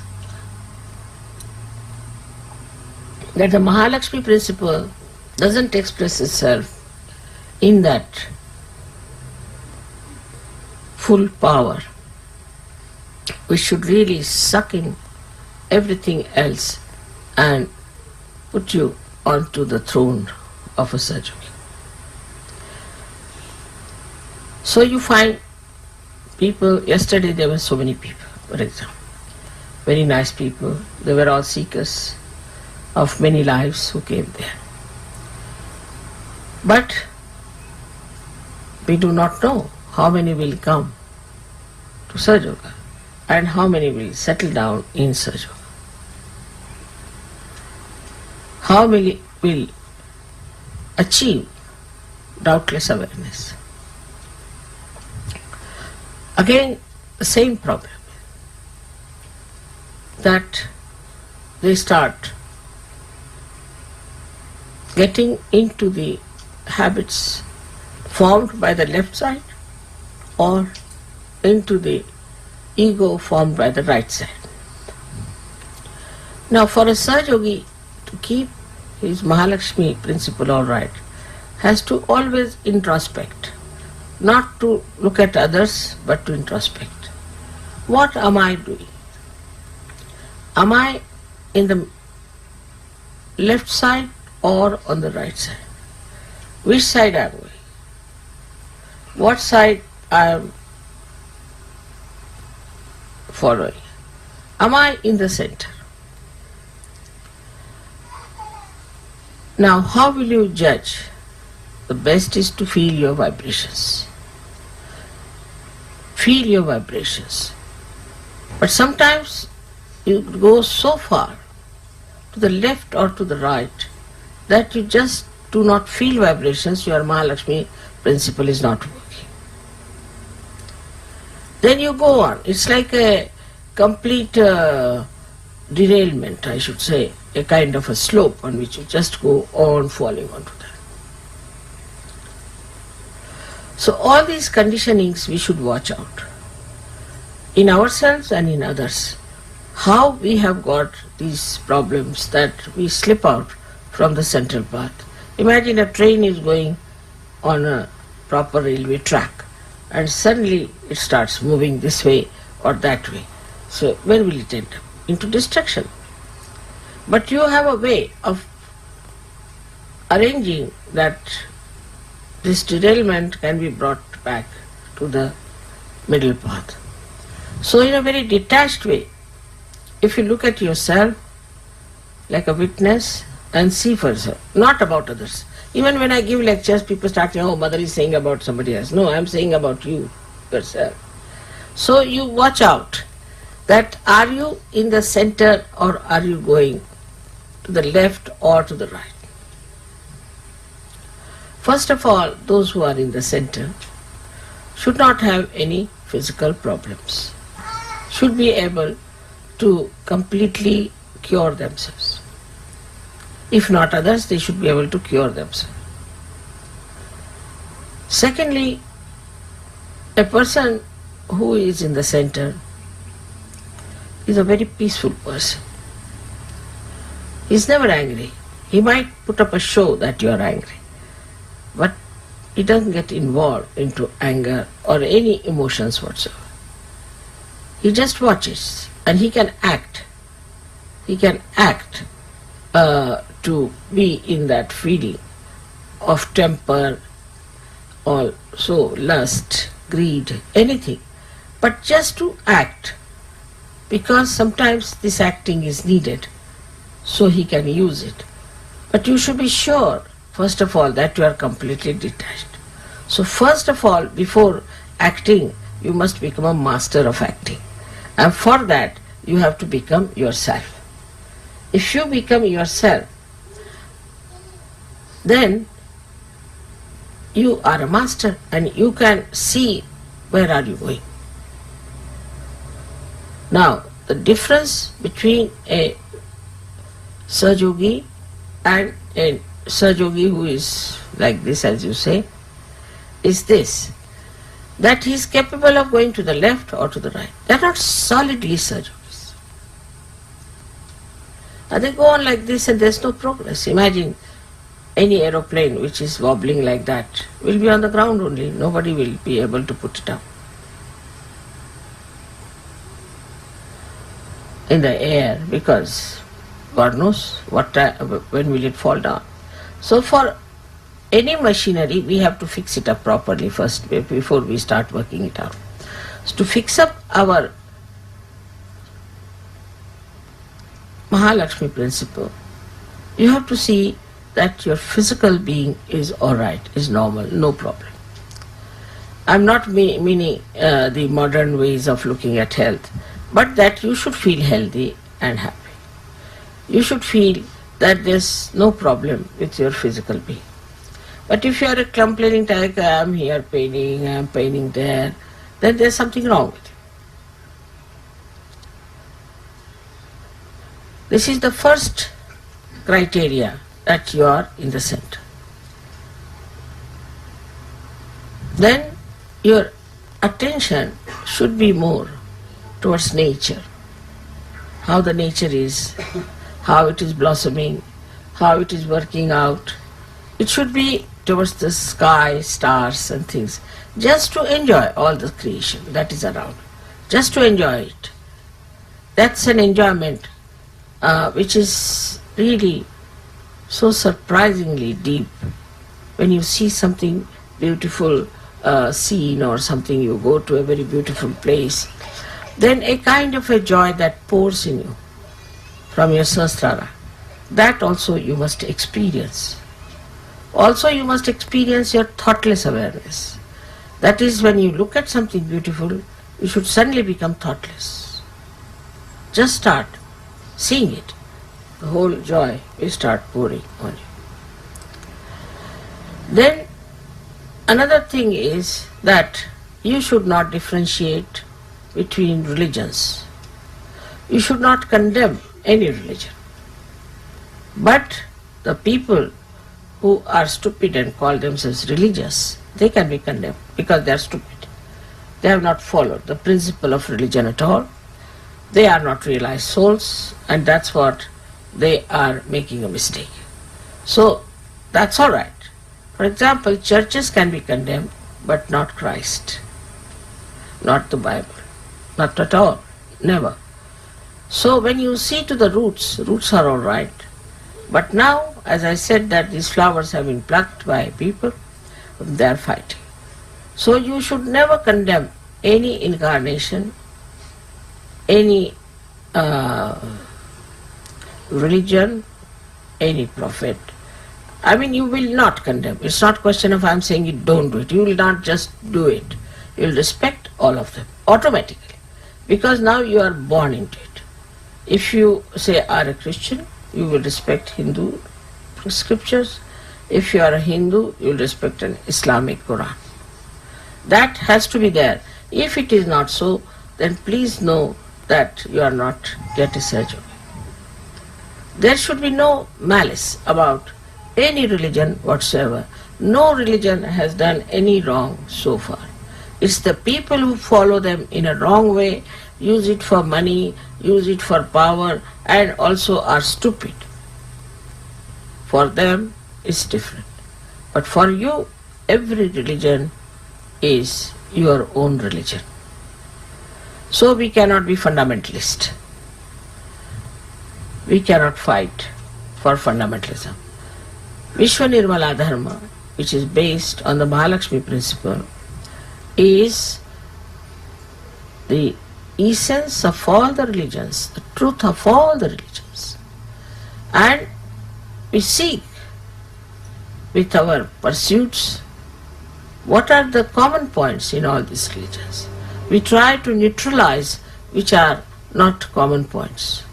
that the Mahalakshmi principle doesn't express itself in that full power which should really suck in everything else and put you onto the throne of a Sahaja Yogi. So you find people, yesterday there were so many people, for example, very nice people, they were all seekers of many lives who came there. But we do not know how many will come to Sahaja Yoga and how many will settle down in Sahaja Yoga. How many will achieve doubtless awareness. Again, the same problem, that they start getting into the habits formed by the left side or into the ego formed by the right side. Now for a Sahaja Yogi to keep his Mahalakshmi principle all right, has to always introspect, not to look at others but to introspect. What am I doing? Am I in the left side or on the right side? Which side am I? What side I am following? Am I in the center? Now, how will you judge? The best is to feel your vibrations. Feel your vibrations. But sometimes you go so far to the left or to the right that you just do not feel vibrations, your Mahalakshmi principle is not working. Then you go on. It's like a complete derailment, I should say, a kind of a slope on which you just go on falling onto that. So all these conditionings we should watch out in ourselves and in others. How we have got these problems that we slip out from the central path. Imagine a train is going on a proper railway track and suddenly it starts moving this way or that way. So where will it end up? Into destruction. But you have a way of arranging that this derailment can be brought back to the middle path. So in a very detached way, if you look at yourself like a witness and see for yourself, not about others. Even when I give lectures, people start saying, oh, mother is saying about somebody else. No, I am saying about you, yourself. So you watch out that are you in the center or are you going to the left or to the right. First of all, those who are in the center should not have any physical problems, should be able to completely cure themselves. If not others, they should be able to cure themselves. Secondly, a person who is in the center is a very peaceful person. He is never angry. He might put up a show that you are angry, but he doesn't get involved into anger or any emotions whatsoever. He just watches and he can act. He can act to be in that feeling of temper, also lust, greed, anything, but just to act, because sometimes this acting is needed, so he can use it. But you should be sure, first of all, that you are completely detached. So first of all, before acting, you must become a master of acting. And for that, you have to become yourself. If you become yourself, then you are a master and you can see where are you going. Now, the difference between a Sahaja Yogi and a Sahaja Yogi who is like this, as you say, is this, that he is capable of going to the left or to the right. They are not solidly Sahaja Yogis. And they go on like this and there is no progress. Imagine any aeroplane which is wobbling like that will be on the ground only. Nobody will be able to put it up. in the air, because God knows when will it fall down. So for any machinery, we have to fix it up properly first before we start working it out. So to fix up our Mahalakshmi principle, you have to see that your physical being is alright, is normal, no problem. I'm not meaning the modern ways of looking at health, but that you should feel healthy and happy. You should feel that there's no problem with your physical being. But if you are a complaining type, I'm here paining, I'm paining there, then there's something wrong with you. This is the first criteria, that you are in the center. Then your attention should be more towards nature, how the nature is, how it is blossoming, how it is working out. It should be towards the sky, stars and things, just to enjoy all the creation that is around, just to enjoy it. That's an enjoyment which is really so surprisingly deep. When you see something beautiful scene or something, you go to a very beautiful place, then a kind of a joy that pours in you from your sahasrara, that also you must experience. Also you must experience your thoughtless awareness. That is, when you look at something beautiful, you should suddenly become thoughtless. Just start seeing it. The whole joy will start pouring on you. Then another thing is that you should not differentiate between religions. You should not condemn any religion. But the people who are stupid and call themselves religious, they can be condemned because they are stupid. They have not followed the principle of religion at all. They are not realized souls, and that's what they are making a mistake. So that's all right. For example, churches can be condemned, but not Christ, not the Bible, not at all, never. So when you see to the roots, roots are all right. But now, as I said, that these flowers have been plucked by people, they are fighting. So you should never condemn any incarnation, any religion, any prophet. I mean, you will not condemn. It's not a question of I'm saying you don't do it. You will not just do it. You will respect all of them automatically, because now you are born into it. If you say are a Christian, you will respect Hindu scriptures. If you are a Hindu, you will respect an Islamic Quran. That has to be there. If it is not so, then please know that you are not yet a sage. There should be no malice about any religion whatsoever. No religion has done any wrong so far. It's the people who follow them in a wrong way, use it for money, use it for power, and also are stupid. For them, it's different. But for you, every religion is your own religion. So we cannot be fundamentalist. We cannot fight for fundamentalism. Vishwa Nirmala Dharma, which is based on the Mahalakshmi principle, is the essence of all the religions, the truth of all the religions. And we seek with our pursuits what are the common points in all these religions. We try to neutralize which are not common points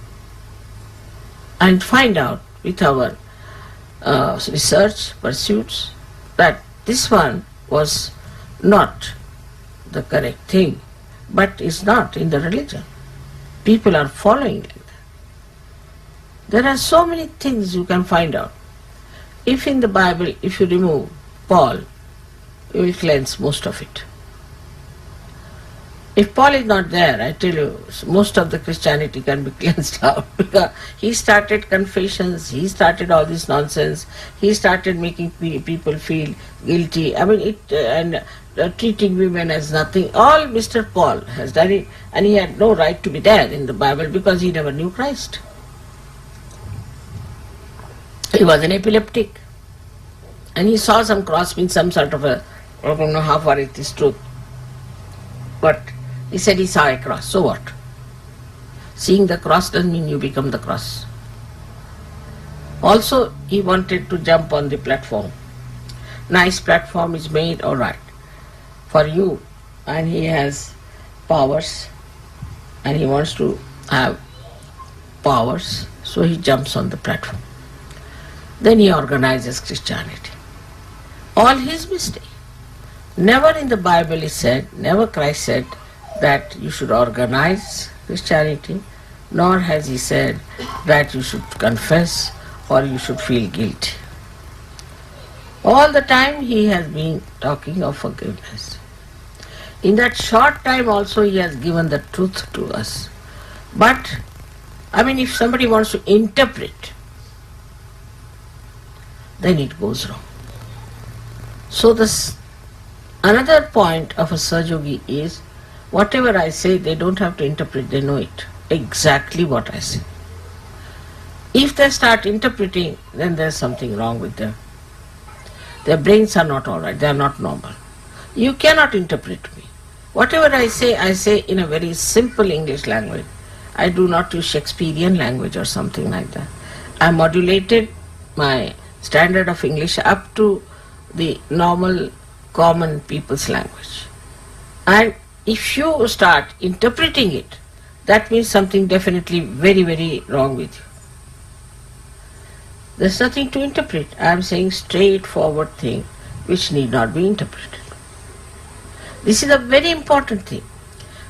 and find out with our research pursuits that this one was not the correct thing, but is not in the religion. People are following like that. There are so many things you can find out. If in the Bible, if you remove Paul, you will cleanse most of it. If Paul is not there, I tell you, most of the Christianity can be cleansed out, because he started confessions, he started all this nonsense, he started making people feel guilty. I mean, and treating women as nothing. All Mr. Paul has done it, and he had no right to be there in the Bible because he never knew Christ. He was an epileptic, and he saw some cross means some sort of a, I don't know how far it is truth, but he said he saw a cross. So what? Seeing the cross doesn't mean you become the cross. Also, he wanted to jump on the platform. Nice platform is made, all right, for you, and he has powers, and he wants to have powers, so he jumps on the platform. Then he organizes Christianity. All his mistake. Never in the Bible is said, never Christ said that you should organize Christianity, nor has he said that you should confess or you should feel guilty. All the time he has been talking of forgiveness. In that short time also he has given the truth to us. But, if somebody wants to interpret, then it goes wrong. So another point of a Sahaja is, whatever I say, they don't have to interpret, they know it. Exactly what I say. If they start interpreting, then there's something wrong with them. Their brains are not alright, they are not normal. You cannot interpret me. Whatever I say in a very simple English language. I do not use Shakespearean language or something like that. I modulated my standard of English up to the normal common people's language. And if you start interpreting it, that means something definitely very, very wrong with you. There's nothing to interpret. I am saying straightforward thing which need not be interpreted. This is a very important thing.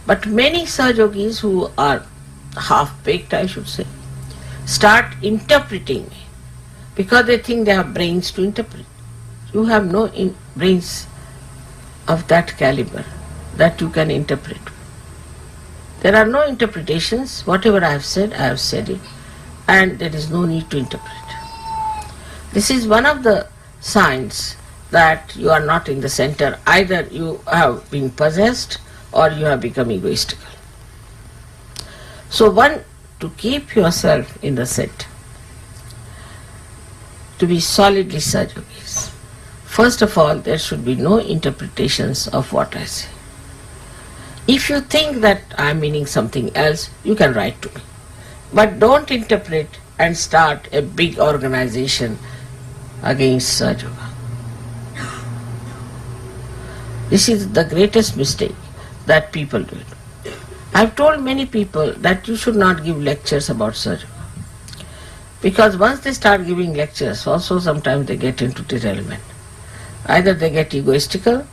But many Sahajogis who are half-baked, I should say, start interpreting me because they think they have brains to interpret. You have no brains of that caliber that you can interpret. There are no interpretations. Whatever I have said it, and there is no need to interpret. This is one of the signs that you are not in the center. Either you have been possessed or you have become egoistical. So one, to keep yourself in the center, to be solidly Sahajogis, first of all, there should be no interpretations of what I say. If you think that I am meaning something else, you can write to me. But don't interpret and start a big organization against Sahaja. This is the greatest mistake that people do. I have told many people that you should not give lectures about Sahaja. Because once they start giving lectures, also sometimes they get into derailment. Either they get egoistical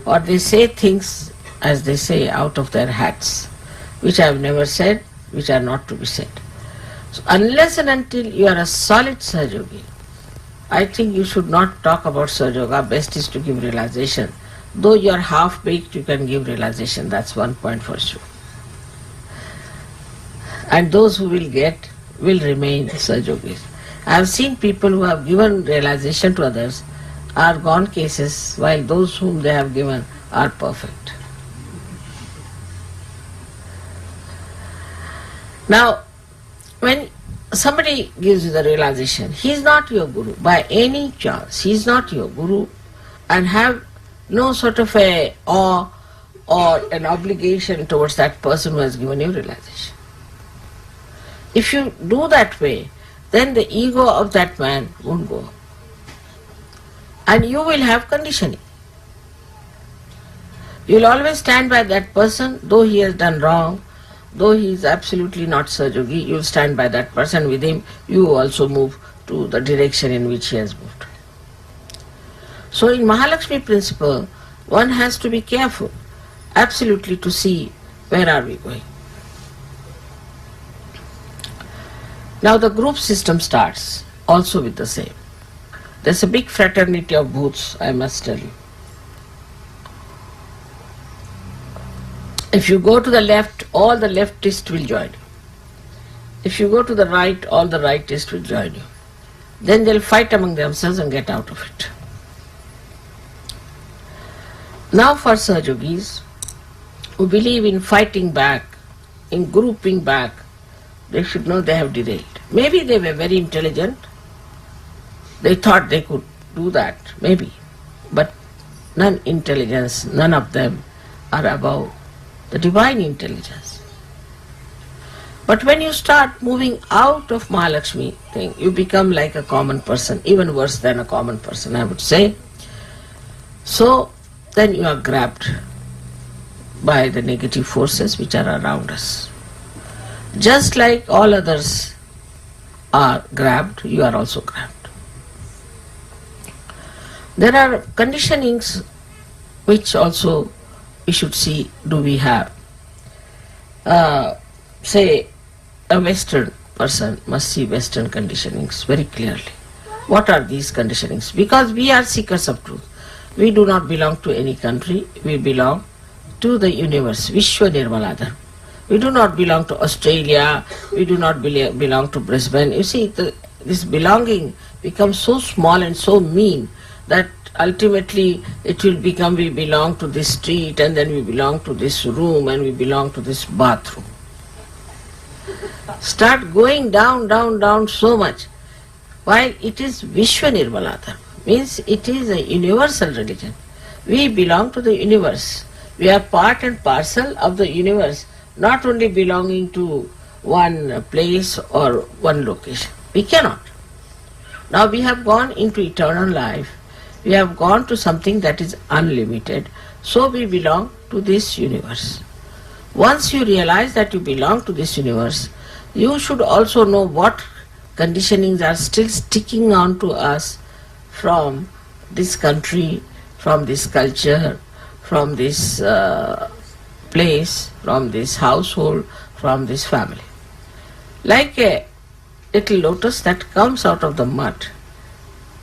or they say things, as they say, out of their hats, which I have never said, which are not to be said. So unless and until you are a solid Sahajogi, I think you should not talk about Sahaja. Best is to give realization. Though you are half-baked, you can give realization. That's one point for sure. And those who will get will remain Sahajogis. I have seen people who have given realization to others are gone cases, while those whom they have given are perfect. Now, when somebody gives you the realization, he is not your guru by any chance. He is not your guru, and have no sort of a awe or an obligation towards that person who has given you realization. If you do that way, then the ego of that man won't go. And you will have conditioning. You will always stand by that person, though he has done wrong, though he is absolutely not Sahajogi, you will stand by that person. With him, you also move to the direction in which he has moved. So in Mahalakshmi principle, one has to be careful, absolutely, to see where are we going. Now the group system starts also with the same. There's a big fraternity of bhoots, I must tell you. If you go to the left, all the leftists will join you. If you go to the right, all the rightists will join you. Then they'll fight among themselves and get out of it. Now for Sahajogis who believe in fighting back, in grouping back, they should know they have derailed. Maybe they were very intelligent, they thought they could do that, maybe. But non-intelligence, none of them are above the divine intelligence. But when you start moving out of Mahalakshmi thing, you become like a common person, even worse than a common person, I would say. So then you are grabbed by the negative forces which are around us. Just like all others are grabbed, you are also grabbed. There are conditionings which also we should see, do we have. Say a Western person must see Western conditionings very clearly. What are these conditionings? Because we are seekers of truth. We do not belong to any country, we belong to the universe, Vishwa Nirmaladhar. We do not belong to Australia, we do not belong to Brisbane. You see, this belonging becomes so small and so mean that ultimately it will become we belong to this street and then we belong to this room and we belong to this bathroom. Start going down, down, down so much. While it is Vishwa Nirmaladhar, means it is a universal religion. We belong to the universe. We are part and parcel of the universe, not only belonging to one place or one location. We cannot. Now we have gone into eternal life. We have gone to something that is unlimited. So we belong to this universe. Once you realize that you belong to this universe, you should also know what conditionings are still sticking on to us from this country, from this culture, from this place, from this household, from this family. Like a little lotus that comes out of the mud,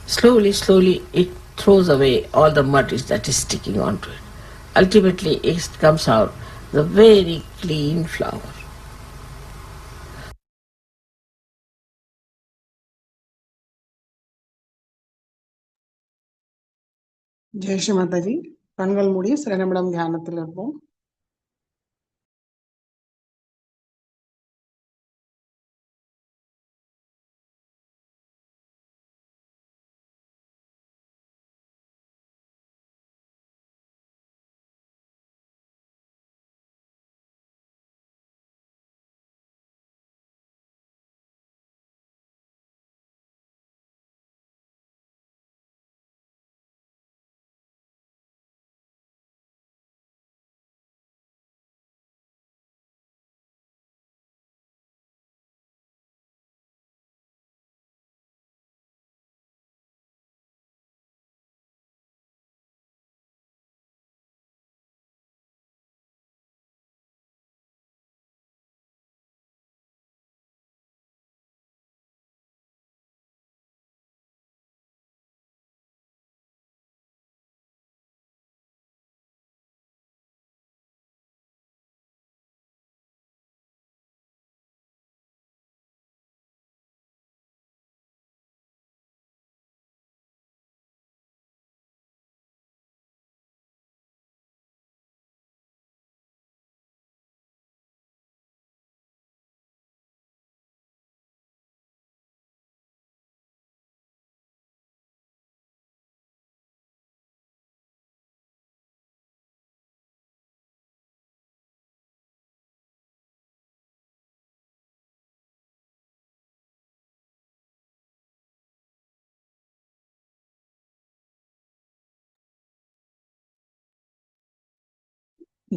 slowly, slowly it throws away all the mud that is sticking onto it. Ultimately it comes out the very clean flower. Jai Sri Mataji. கண்கள் மூடி சில நிமிடம் தியானத்தில் இருப்போம்.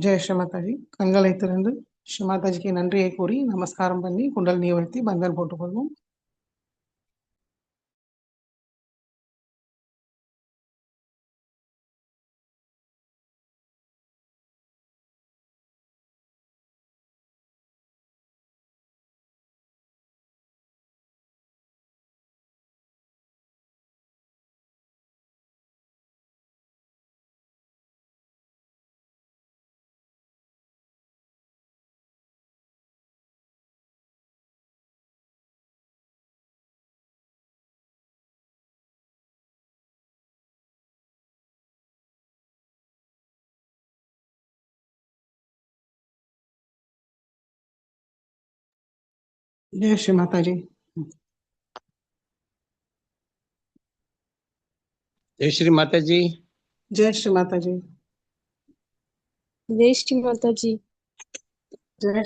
ஜெய் ஸ்ரீ மாதாஜி. கண்களை திறந்து ஸ்ரீ மாதாஜிக்கு நன்றியை கூறி நமஸ்காரம் பண்ணி குண்டல் நிவர்த்தி பந்தன் போட்டுக்கொள்வோம். जय श्री माता जी। जय श्री माता जी। जय श्री माता जी। जय श्री माता जी। जय